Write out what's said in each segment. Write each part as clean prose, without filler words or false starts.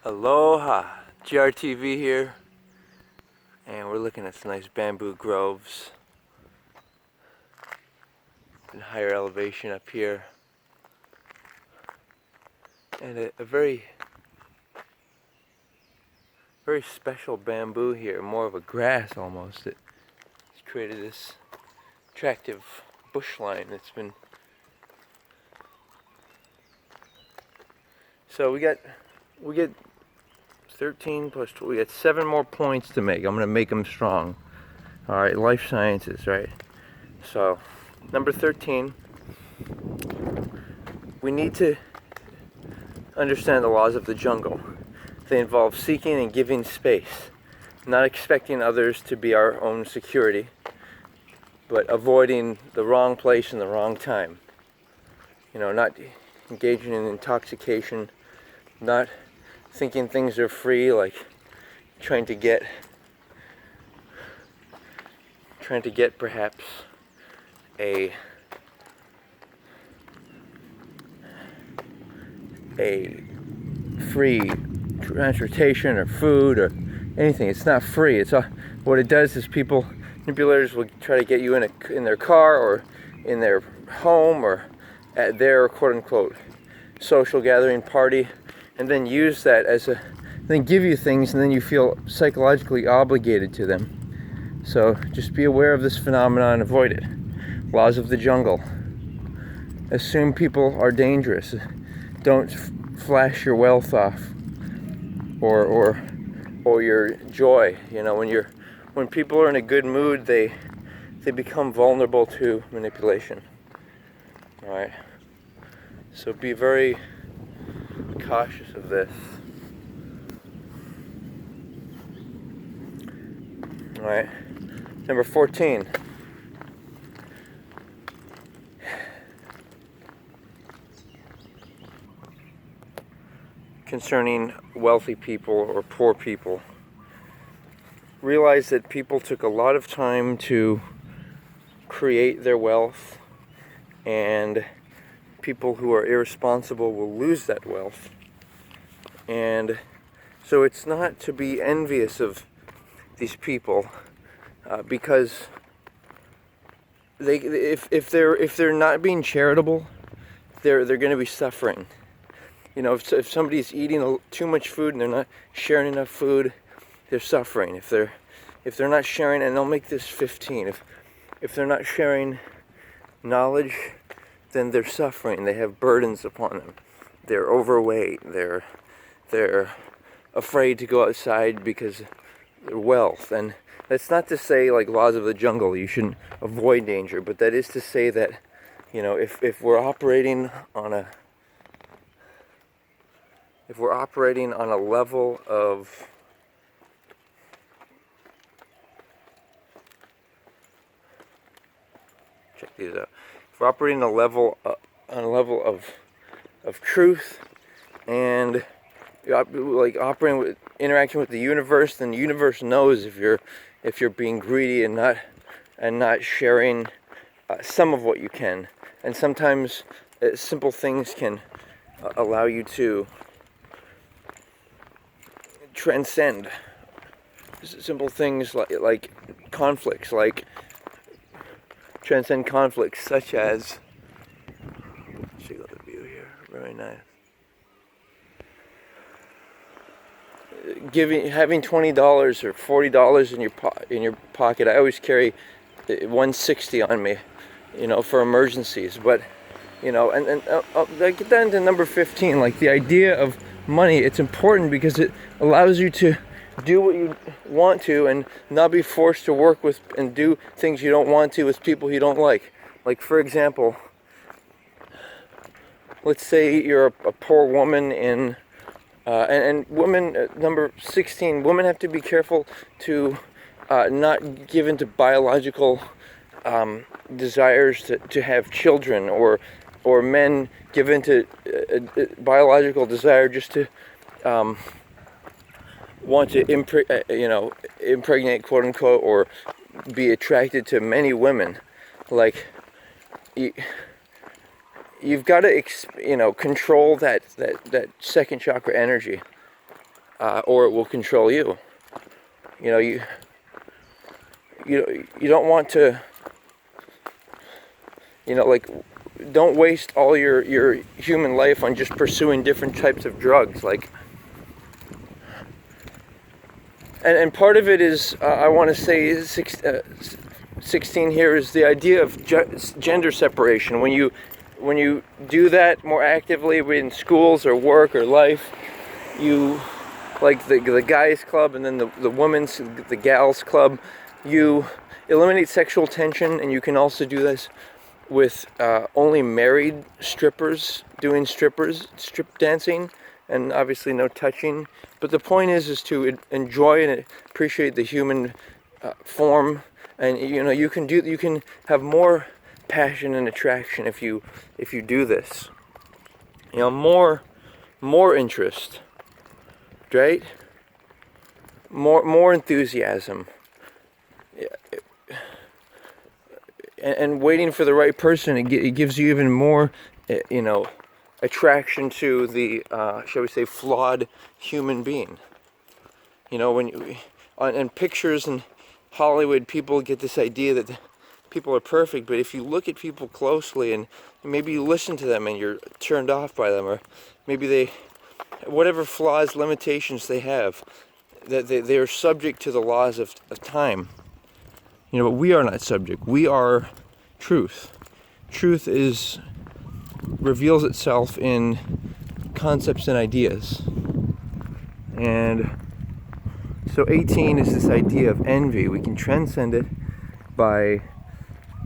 Aloha, GRTV here, and we're looking at some nice bamboo groves in higher elevation up here, and a very special bamboo here, more of a grass almost. It's created this attractive bush line that's been. So we get 13 plus 12, we got 7 more points to make. I'm going to make them strong. All right, life sciences, right? So, number 13, we need to understand the laws of the jungle. They involve seeking and giving space, not expecting others to be our own security, but avoiding the wrong place and the wrong time. You know, not engaging in intoxication, not thinking things are free, like trying to get perhaps a free transportation or food or anything. It's not free. It's what it does is manipulators will try to get you in their car or in their home or at their quote unquote social gathering party, and then use that then give you things, and then you feel psychologically obligated to them. So just be aware of this phenomenon and avoid it. Laws of the jungle. Assume people are dangerous. Don't flash your wealth off or your joy. You know, when people are in a good mood, they become vulnerable to manipulation. All right. So be very cautious of this. All right. Number 14. Concerning wealthy people or poor people. Realize that people took a lot of time to create their wealth, and people who are irresponsible will lose that wealth. And so it's not to be envious of these people, because if they're not being charitable, they're going to be suffering. You know, if somebody's eating too much food and they're not sharing enough food, they're suffering. If they're not sharing, and they'll make this 15. If they're not sharing knowledge, then they're suffering. They have burdens upon them. They're overweight. They're afraid to go outside because of their wealth. And that's not to say, like, laws of the jungle, you shouldn't avoid danger, but that is to say that, you know, if we're operating on a level of check these out. If we're operating on a level of truth, and like operating with interaction with the universe, then the universe knows if you're being greedy and not sharing some of what you can. And sometimes simple things can allow you to transcend simple things like conflicts, transcend conflicts, such as, check out the view here, very nice. Having $20 or $40 in your pocket. I always carry $160 on me, you know, for emergencies. But you know, and I get down to number 15, like the idea of money. It's important because it allows you to do what you want to and not be forced to work with and do things you don't want to with people you don't like. Like, for example, let's say you're a poor woman and women, number 16, women have to be careful to not give into biological desires to have children, or men give into biological desire just to want to impregnate, quote unquote, or be attracted to many women. Like, you've got to control that second chakra energy. or it will control you. You know, you don't want to, like, don't waste all your human life on just pursuing different types of drugs. Like, and part of it is, I want to say, 16 here is the idea of gender separation. When you do that more actively in schools or work or life, you, like the guys club and then the gals club, you eliminate sexual tension. And you can also do this with only married strippers doing strip dancing, and obviously no touching. But the point is to enjoy and appreciate the human form, and you can have more passion and attraction if you do this. More interest, right? More enthusiasm. And waiting for the right person, it gives you even more, attraction to the, shall we say, flawed human being. In pictures in Hollywood, people get this idea that people are perfect, but if you look at people closely and maybe you listen to them and you're turned off by them, or maybe whatever flaws, limitations they have, that they are subject to the laws of time. But we are not subject. We are truth. Truth reveals itself in concepts and ideas. And so 18 is this idea of envy. We can transcend it by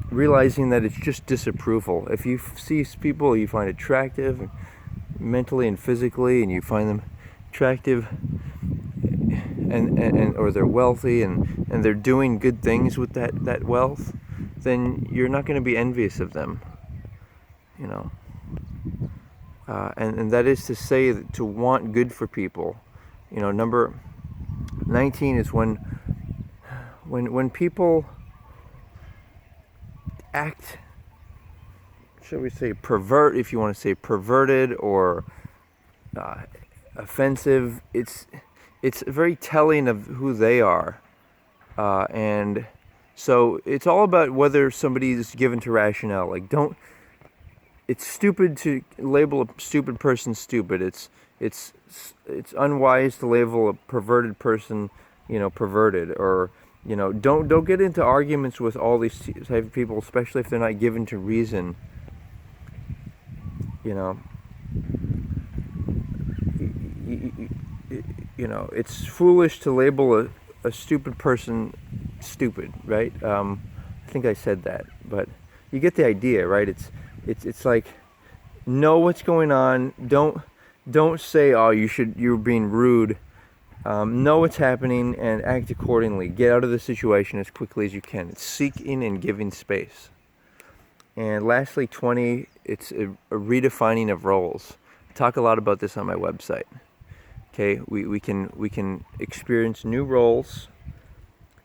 realizing that it's just disapproval. If you see people you find attractive mentally and physically, and you find them attractive, and or they're wealthy and they're doing good things with that wealth, then you're not going to be envious of them. And that is to say that to want good for people. Number 19 is when people act, shall we say, pervert, if you want to say perverted or offensive, it's very telling of who they are. And so it's all about whether somebody is given to rationale. Like, it's stupid to label a stupid person stupid. It's unwise to label a perverted person, perverted. Or, don't get into arguments with all these type of people, especially if they're not given to reason. It's foolish to label a stupid person stupid, right? I think I said that, but you get the idea, right? It's like, know what's going on. Don't say, oh, you're being rude. Know what's happening and act accordingly. Get out of the situation as quickly as you can. It's seeking and giving space. And lastly, 20, it's a redefining of roles. I talk a lot about this on my website. Okay, we can experience new roles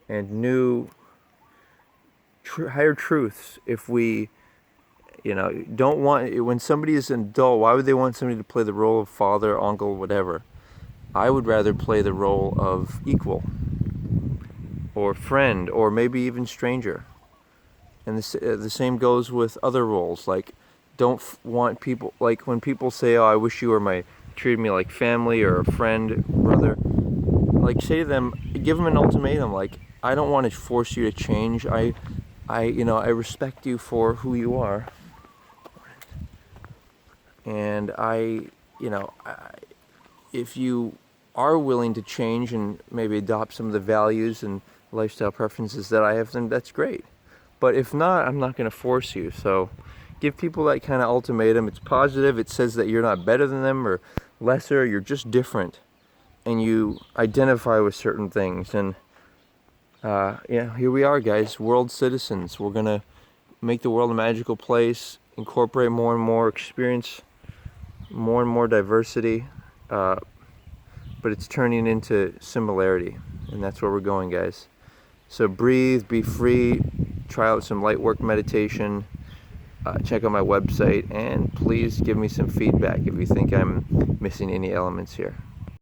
and new higher truths if we, don't want, when somebody is an adult, why would they want somebody to play the role of father, uncle, whatever? I would rather play the role of equal or friend or maybe even stranger. And the same goes with other roles. Like, don't want people, like when people say, oh, I wish you were treated me like family or a friend, brother. Like, say to them, give them an ultimatum. Like, I don't want to force you to change. I respect you for who you are. And if you are willing to change and maybe adopt some of the values and lifestyle preferences that I have, then that's great. But if not, I'm not going to force you. So give people that kind of ultimatum. It's positive. It says that you're not better than them or lesser. You're just different. And you identify with certain things. And here we are, guys, world citizens. We're going to make the world a magical place, incorporate more and more, experience more and more diversity. But it's turning into similarity. And that's where we're going, guys. So breathe, be free, try out some light work meditation, check out my website, and please give me some feedback if you think I'm missing any elements here.